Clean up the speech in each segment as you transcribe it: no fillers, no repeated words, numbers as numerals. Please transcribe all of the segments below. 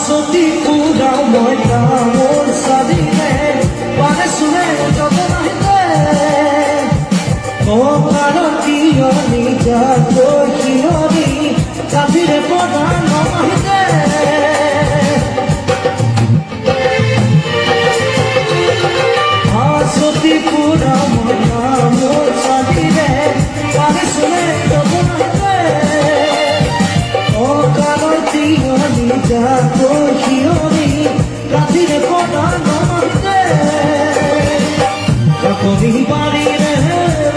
সতী পুরা ময়না মোর সাদিনে পানে শুনে যত নাহিতে কারণীয় নিজা কিয়নি কাবিরে প্রধান নাহিতে সতী পুরা ময়না মোর সাদিনে পানে শুনে যত নাহিতে কিয়নি কাবিরে প্রধান নাহিতে কবি বাড়িরে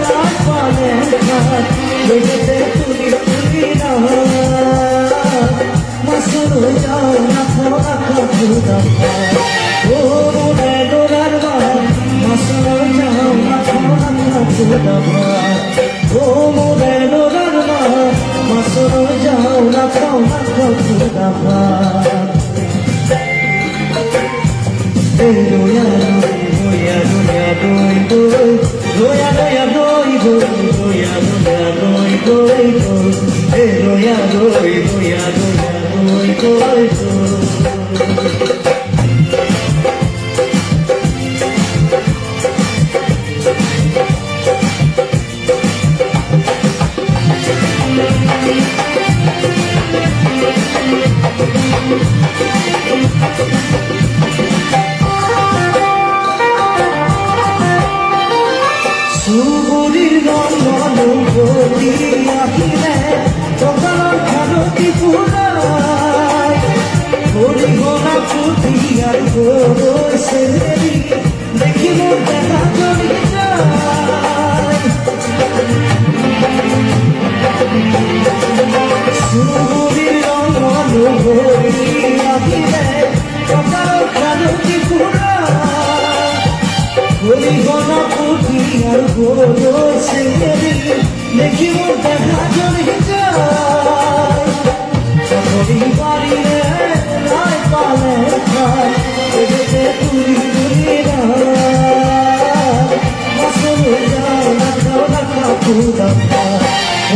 রাত পালে লেগেতে তুলি তুলি না মাসুর যাও না খোলা খুদা ও রে ডোরার বার মাসুর যাও না খোলা খুদা ও রে ডোরার বার মাসুর যাও না খোলা খুদা সুবুরির রঙন গতি আহিলে কপালৰ খানতি ফুলাই হৰিহনা পুতি আৰু গৈছে দেখি মোৰ দেখা কৰি যায় সুবুরির রঙন গতি আহিলে কপালৰ খানতি ফুলাই হরিহনা পুতি আর গৈছে দেখি মোর দেখা জড়ি যায় চাকরি বাড়িরে নাই পালে খায় এদেশে তুলি তুলি না মাসুর যাও না খাও না খুদা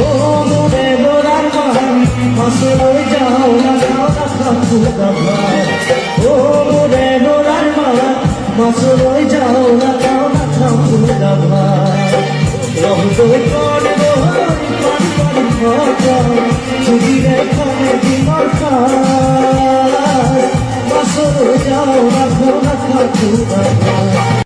ও মোরে লোরার মান মাসুর যাও না খাও না খুদা ও মোরে লোরার মান মাসুর যাও না খাও না খুদা রহ